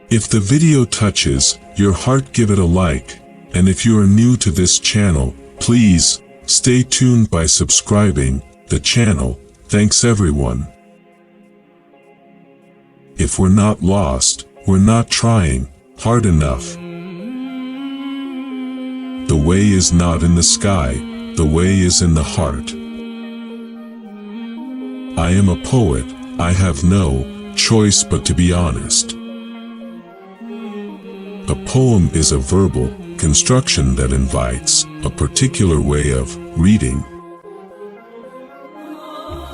If the video touches your heart, give it a like, and if you are new to this channel, please stay tuned by subscribing the channel. Thanks everyone. If we're not lost, we're not trying hard enough. The way is not in the sky, the way is in the heart. I am a poet, I have no choice but to be honest. A poem is a verbal construction that invites a particular way of reading.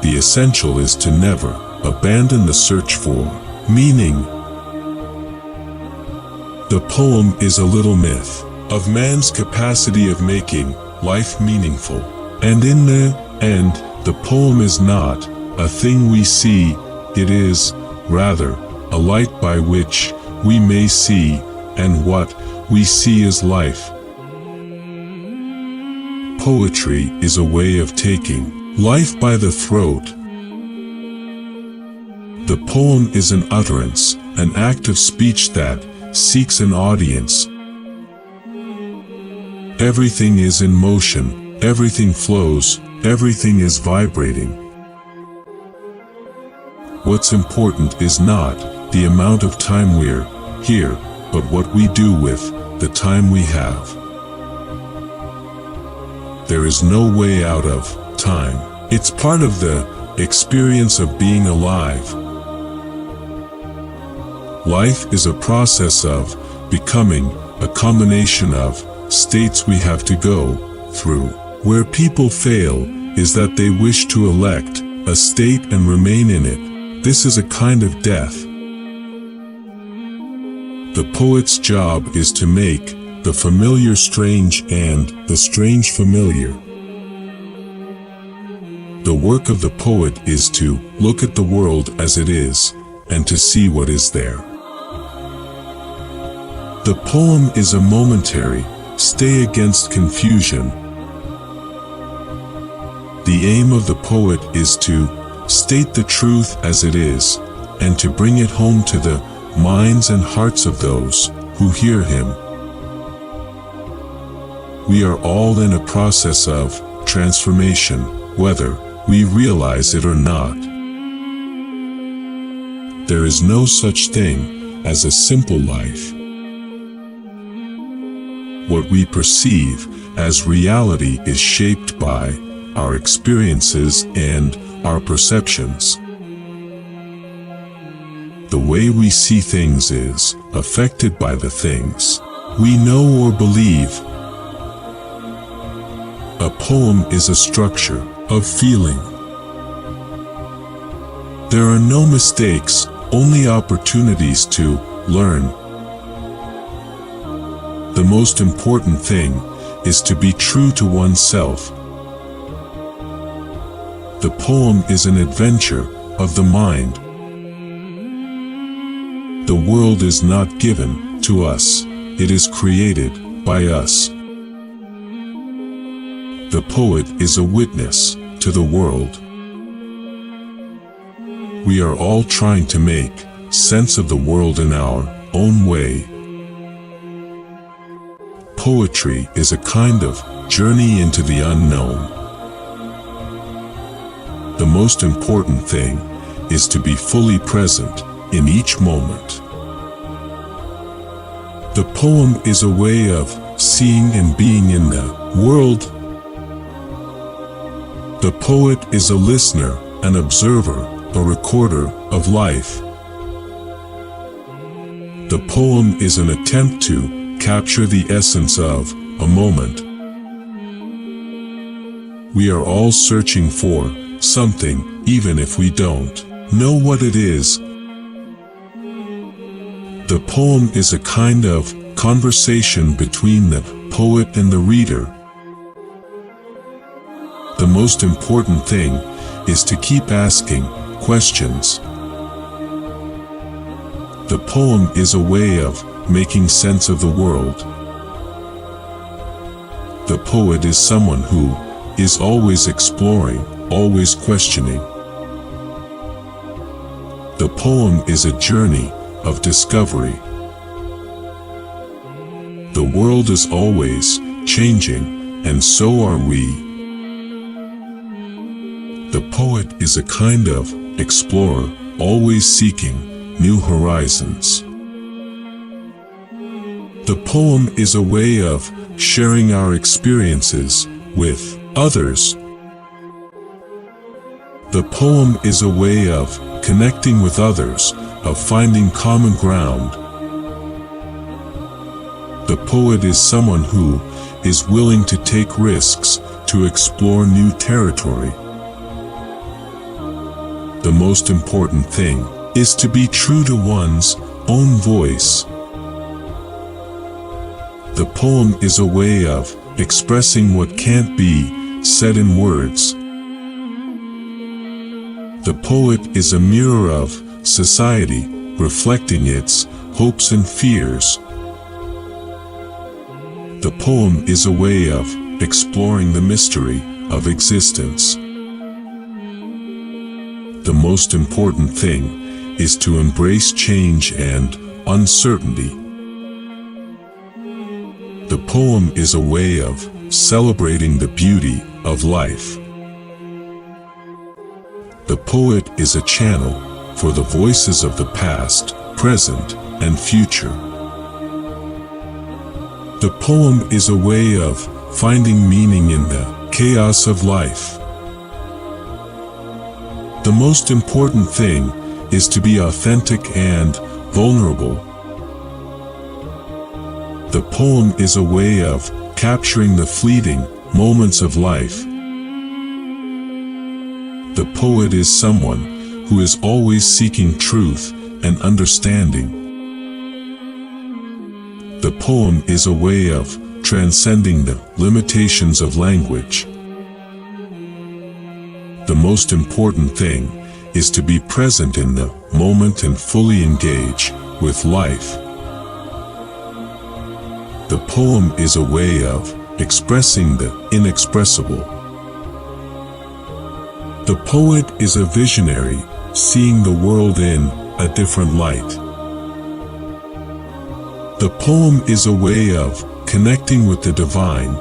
The essential is to never abandon the search for meaning. The poem is a little myth of man's capacity of making life meaningful. And in the end, the poem is not a thing we see, it is, rather, a light by which we may see, and what we see is life. Poetry is a way of taking life by the throat. The poem is an utterance, an act of speech that seeks an audience. Everything is in motion, everything flows, everything is vibrating. What's important is not the amount of time we're here, but what we do with the time we have. There is no way out of time. It's part of the experience of being alive. Life is a process of becoming, a combination of states we have to go through. Where people fail is that they wish to elect a state and remain in it. This is a kind of death. The poet's job is to make the familiar strange and the strange familiar. The work of the poet is to look at the world as it is, and to see what is there. The poem is a momentary stay against confusion. The aim of the poet is to state the truth as it is, and to bring it home to the minds and hearts of those who hear him. We are all in a process of transformation, whether we realize it or not. There is no such thing as a simple life. What we perceive as reality is shaped by our experiences and our perceptions. The way we see things is affected by the things we know or believe. A poem is a structure of feeling. There are no mistakes, only opportunities to learn. The most important thing is to be true to oneself. The poem is an adventure of the mind. The world is not given to us, it is created by us. The poet is a witness to the world. We are all trying to make sense of the world in our own way. Poetry is a kind of journey into the unknown. The most important thing is to be fully present in each moment. The poem is a way of seeing and being in the world. The poet is a listener, an observer, a recorder of life. The poem is an attempt to capture the essence of a moment. We are all searching for something, even if we don't know what it is. The poem is a kind of conversation between the poet and the reader. The most important thing is to keep asking questions. The poem is a way of making sense of the world. The poet is someone who is always exploring, always questioning. The poem is a journey of discovery. world is always changing, and so are we. The poet is a kind of explorer, always seeking new horizons. The poem is a way of sharing our experiences with others. The poem is a way of connecting with others, of finding common ground. The poet is someone who is willing to take risks, to explore new territory. The most important thing is to be true to one's own voice. The poem is a way of expressing what can't be said in words. The poet is a mirror of society, reflecting its hopes and fears. The poem is a way of exploring the mystery of existence. The most important thing is to embrace change and uncertainty. The poem is a way of celebrating the beauty of life. The poet is a channel for the voices of the past, present, and future. The poem is a way of finding meaning in the chaos of life. The most important thing is to be authentic and vulnerable. The poem is a way of capturing the fleeting moments of life. The poet is someone who is always seeking truth and understanding. The poem is a way of transcending the limitations of language. The most important thing is to be present in the moment and fully engage with life. The poem is a way of expressing the inexpressible. The poet is a visionary, seeing the world in a different light. The poem is a way of connecting with the divine.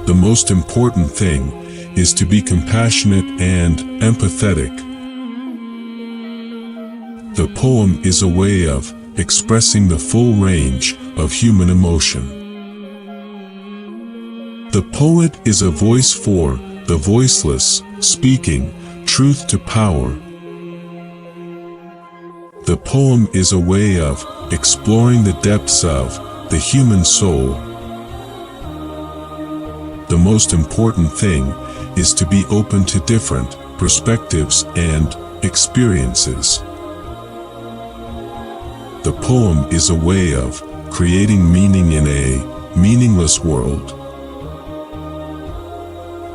The most important thing is to be compassionate and empathetic. The poem is a way of expressing the full range of human emotion. The poet is a voice for the voiceless, speaking truth to power. The poem is a way of exploring the depths of the human soul. The most important thing is to be open to different perspectives and experiences. The poem is a way of creating meaning in a meaningless world.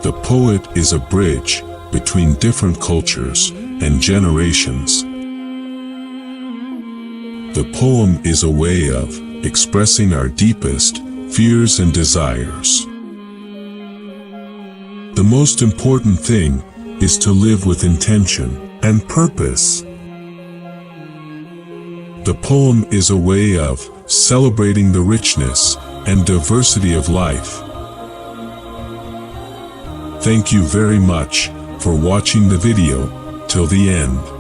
The poet is a bridge between different cultures and generations. The poem is a way of expressing our deepest fears and desires. The most important thing is to live with intention and purpose. The poem is a way of celebrating the richness and diversity of life. Thank you very much for watching the video till the end.